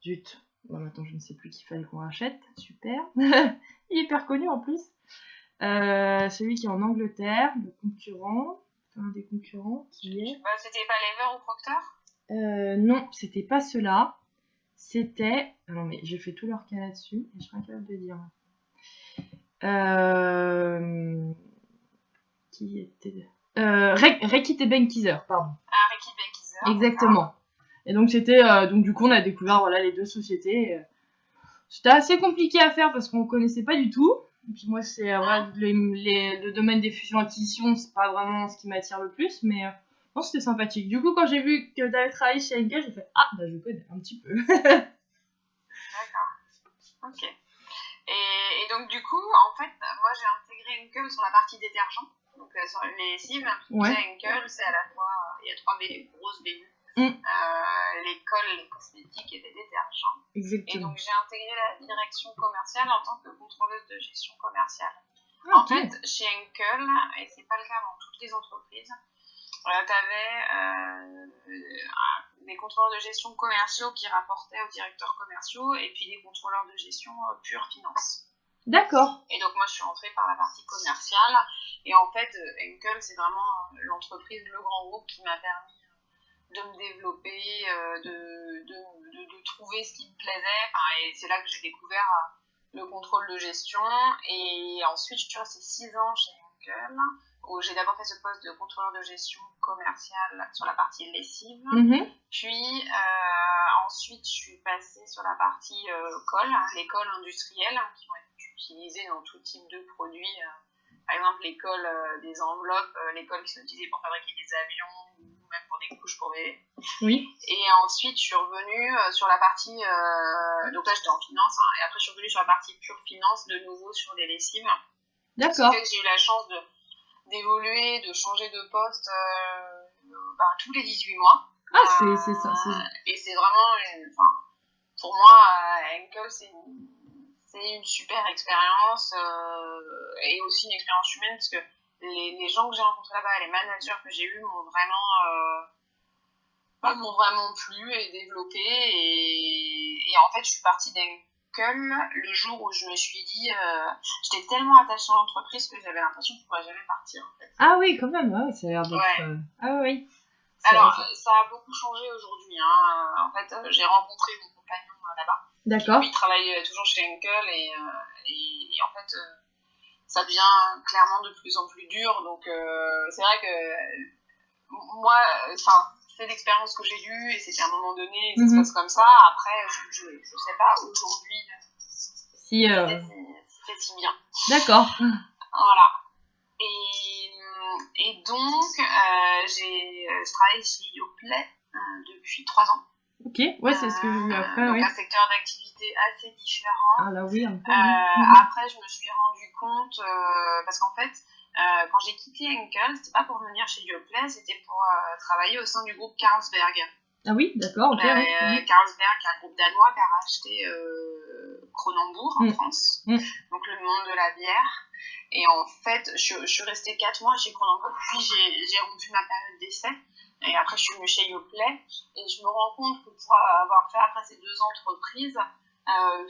Zut. Bon, attends, je ne sais plus qu'il fallait qu'on rachète. Super. Il est hyper connu en plus. Celui qui est en Angleterre, le concurrent. Un des concurrents qui est. C'était pas Lever ou Procter? Non, c'était pas ceux-là. C'était. Ah non, mais j'ai fait tout leur cas là-dessus et je suis incapable de dire. Qui était. Reckitt et Benckiser, pardon. Ah, Reckitt Benckiser. Exactement. Et donc c'était. Donc du coup, on a découvert voilà, les deux sociétés. C'était assez compliqué à faire parce qu'on ne connaissait pas du tout. Et puis moi, c'est le domaine des fusions-acquisitions, c'est pas vraiment ce qui m'attire le plus, mais non, c'était sympathique. Du coup, quand j'ai vu que tu avais travaillé chez Henkel, j'ai fait ah, bah je connais un petit peu. D'accord. Ok. Et donc du coup, en fait, moi j'ai intégré Henkel sur la partie détergent, donc sur les lessives. Ouais. Henkel, c'est à la fois, il y a 3 grosses BU. L'école, les cosmétiques et les détergents. Exactement. Et donc j'ai intégré la direction commerciale en tant que contrôleuse de gestion commerciale. Ah, en fait, chez Henkel, et c'est pas le cas dans toutes les entreprises, tu avais des contrôleurs de gestion commerciaux qui rapportaient aux directeurs commerciaux et puis des contrôleurs de gestion pure finance. D'accord. Et donc moi je suis rentrée par la partie commerciale et en fait Henkel c'est vraiment l'entreprise, le grand groupe qui m'a permis de me développer, de trouver ce qui me plaisait. Et c'est là que j'ai découvert le contrôle de gestion. Et ensuite, je suis restée 6 ans chez Henkel, où j'ai d'abord fait ce poste de contrôleur de gestion commerciale sur la partie lessive. Puis ensuite, je suis passée sur la partie colle, les colles industrielles qui vont être utilisées dans tout type de produits. Par exemple, les colles des enveloppes, les colles qui sont utilisées pour fabriquer des avions, même pour des couches pour bébés. Oui. Et ensuite, je suis revenue sur la partie... donc là, j'étais en finance. Et après, je suis revenue sur la partie pure finance, de nouveau sur les lessives. D'accord. Ce qui fait que j'ai eu la chance d'évoluer, de changer de poste tous les 18 mois. Ah, c'est ça. Et c'est vraiment... pour moi, Henkel, c'est une super expérience et aussi une expérience humaine parce que les gens que j'ai rencontrés là-bas et les managers que j'ai eus m'ont vraiment plu et développé et en fait je suis partie d'Henkel le jour où je me suis dit j'étais tellement attachée à l'entreprise que j'avais l'impression que je ne pourrais jamais partir en fait. Ah oui, quand même, ça a l'air d'être... Ah oui. Alors ça a beaucoup changé aujourd'hui, en fait j'ai rencontré mon compagnon là-bas. D'accord. Lui, il travaille toujours chez Henkel et en fait, ça devient clairement de plus en plus dur. Donc, c'est vrai que moi, c'est l'expérience que j'ai eue et c'était à un moment donné, ça se passe comme ça. Après, je sais pas aujourd'hui si c'est si bien. D'accord. Voilà. Et donc, je travaille chez Yoplait depuis 3 ans. Ok, ouais, c'est ce que j'ai vu après. Donc, un secteur d'activité assez différent. Ah là, oui, un peu. Après, je me suis rendu compte, parce qu'en fait, quand j'ai quitté Henkel, c'était pas pour venir chez Yoplait, c'était pour travailler au sein du groupe Carlsberg. Ah oui, d'accord, ok. Carlsberg, un groupe danois qui a racheté Kronenbourg en France, donc le monde de la bière. Et en fait, je suis restée 4 mois chez Kronenbourg, puis j'ai rompu ma période d'essai. Et après, je suis venue chez Yoplait. Et je me rends compte que pour avoir fait après ces 2 entreprises,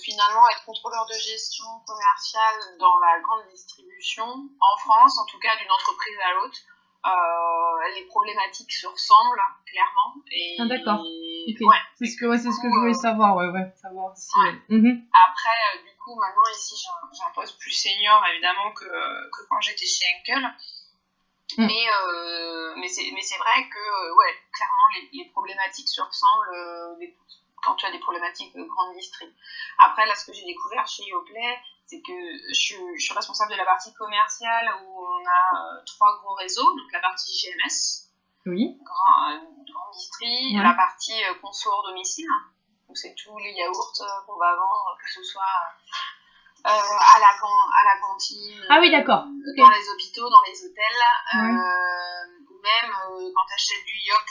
finalement, être contrôleur de gestion commerciale dans la grande distribution, en France, en tout cas d'une entreprise à l'autre, les problématiques se ressemblent, clairement. Et, ah, d'accord. Okay. Ouais, c'est ce que je voulais savoir, savoir si... Après, du coup, maintenant, ici, j'ai un poste plus senior, évidemment, que quand j'étais chez Henkel. Mais c'est vrai que, clairement, les problématiques se ressemblent quand tu as des problématiques de grande distri. Après, là, ce que j'ai découvert chez Yoplait, c'est que je suis responsable de la partie commerciale où on a 3 gros réseaux, donc la partie GMS, oui. grande distri, la partie conso hors domicile, donc c'est tous les yaourts qu'on va vendre, que ce soit à la cantine, ah oui, d'accord. Dans les hôpitaux, dans les hôtels, ou même quand tu achètes du Yoc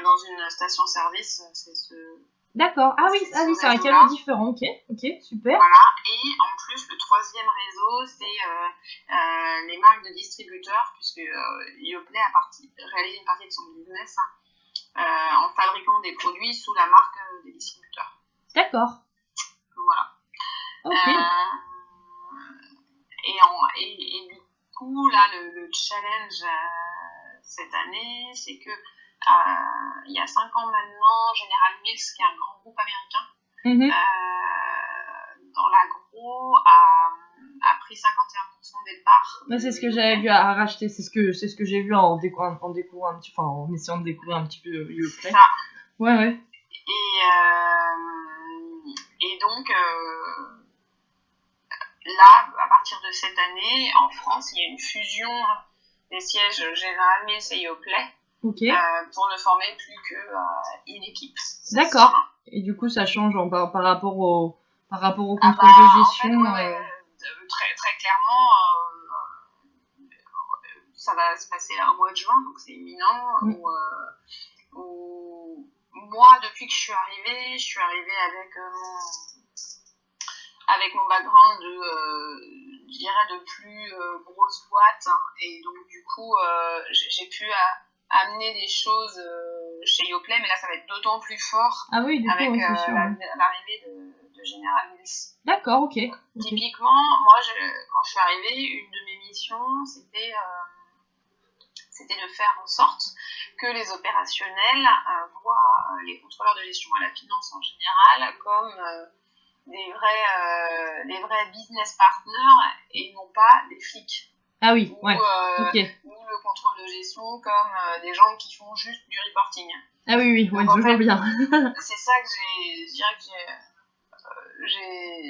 dans une station-service, c'est ce... D'accord, c'est un canal différent, ok, super. Voilà, et en plus, le 3e réseau, c'est les marques de distributeurs, puisque Yoplait a réalisé une partie de son business en fabriquant des produits sous la marque des distributeurs. D'accord. Voilà. Ok. Et du coup, là, le challenge cette année, c'est que il y a 5 ans maintenant, General Mills, qui est un grand groupe américain, dans l'agro, a pris 51% des parts. C'est ce que j'avais vu à racheter, c'est ce que j'ai vu en découvrant un petit, enfin en essayant de découvrir un petit peu Yoplait. Ça. Ouais. Et donc là, à partir de cette année, en France, il y a une fusion des sièges General Mills et Yoplait. Ok. Pour ne former plus qu'une équipe. D'accord. Et du coup, ça change par rapport au contrôle de gestion. En fait, très, très clairement, ça va se passer au mois de juin, donc c'est imminent. Où moi, depuis que je suis arrivée avec mon background je dirais de plus grosse boîte, hein, et donc du coup, j'ai pu amener des choses chez Yoplait, mais là ça va être d'autant plus fort avec l'arrivée de General Mills. D'accord, ok. Typiquement, moi quand je suis arrivée, une de mes missions c'était de faire en sorte que les opérationnels voient les contrôleurs de gestion à la finance en général comme des vrais business partners et non pas des flics. Ah oui, ou le contrôle de gestion comme des gens qui font juste du reporting. Ah oui, je vois bien. C'est ça que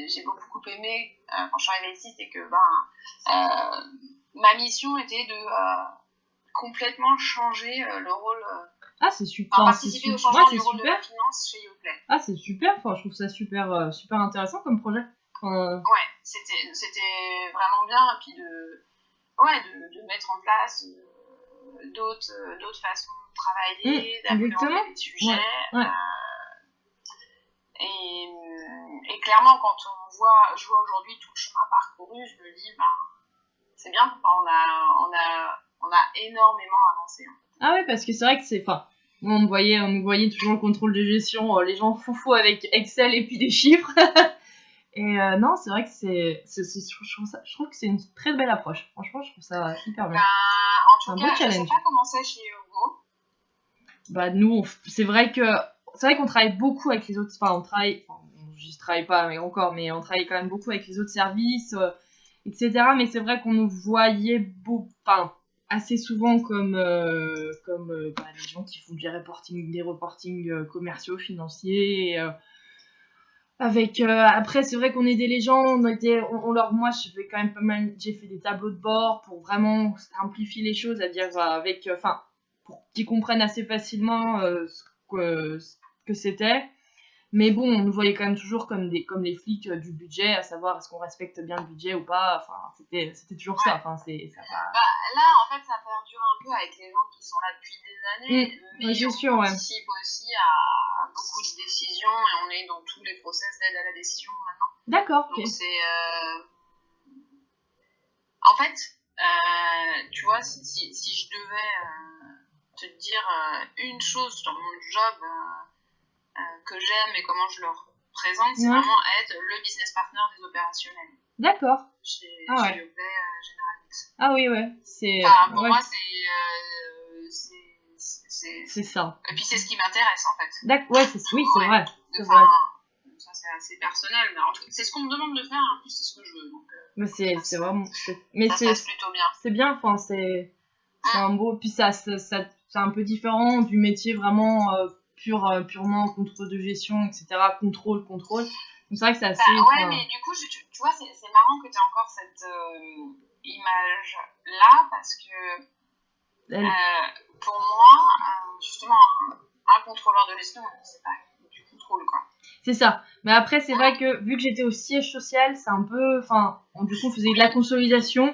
j'ai beaucoup aimé quand je suis arrivée ici, c'est que ma mission était de complètement changer le rôle. C'est super. Participer au changement du rôle de la finance chez Yoplait. C'est super. Enfin, je trouve ça super intéressant comme projet. Ouais, c'était vraiment bien, et puis de mettre en place d'autres façons de travailler, d'appréhender les sujets. Et clairement, quand je vois aujourd'hui tout le chemin parcouru, je me dis, c'est bien, on a énormément avancé. En fait. Ah oui, parce que c'est vrai que c'est... Enfin, on nous voyait toujours le contrôle de gestion, les gens foufous avec Excel et puis des chiffres. Et non, c'est vrai que je trouve que c'est une très belle approche. Franchement, je trouve ça hyper bien. En tout cas, je ne sais pas comment c'est chez Hugo. Nous, c'est vrai qu'on travaille beaucoup avec les autres... Enfin, je travaille pas mais on travaille quand même beaucoup avec les autres services, etc. Mais c'est vrai qu'on nous voyait assez souvent comme les gens qui font des reportings commerciaux, financiers. Après, c'est vrai qu'on aidait les gens. Moi, j'ai fait des tableaux de bord pour vraiment simplifier les choses, à dire pour qu'ils comprennent assez facilement ce que c'était. Mais bon, on nous voyait quand même toujours comme les flics du budget, à savoir est-ce qu'on respecte bien le budget ou pas. Enfin, c'était toujours ça. Enfin, là, en fait, ça perdure un peu avec les gens qui sont là depuis des années. Mais on participe aussi à beaucoup de décisions et on est dans tous les process d'aide à la décision maintenant. D'accord. Donc c'est... En fait, tu vois, si je devais te dire une chose sur mon job que j'aime et comment je le représente, c'est vraiment être le business partner des opérationnels. D'accord. Chez Yoplait General Mills. Ah oui, pour moi, c'est ça. Et puis c'est ce qui m'intéresse en fait. C'est vrai. Ça c'est assez personnel, mais en tout cas, c'est ce qu'on me demande de faire, en plus c'est ce que je veux. Donc, c'est vraiment. Ça se passe plutôt bien. C'est bien, enfin c'est un beau. Puis c'est un peu différent du métier vraiment purement contrôle de gestion, etc. Contrôle. Donc c'est vrai que c'est assez. Mais du coup, tu vois, c'est marrant que tu aies encore cette image-là, parce que pour moi, justement, un contrôleur de gestion, c'est pas du contrôle, quoi. C'est ça. Mais après, c'est vrai que vu que j'étais au siège social, c'est un peu... du coup, on faisait de la consolidation.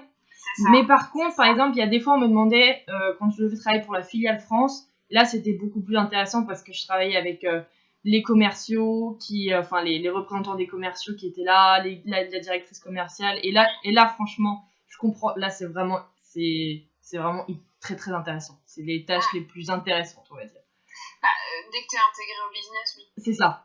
Mais par contre, par exemple, il y a des fois, on me demandait, quand je devais travailler pour la filiale France, là, c'était beaucoup plus intéressant parce que je travaillais avec les commerciaux, les représentants des commerciaux qui étaient là, la directrice commerciale. Et là, franchement, je comprends. Là, c'est vraiment très, très intéressant. C'est les tâches les plus intéressantes, on va dire. Dès que tu es intégré au business, oui. C'est ça.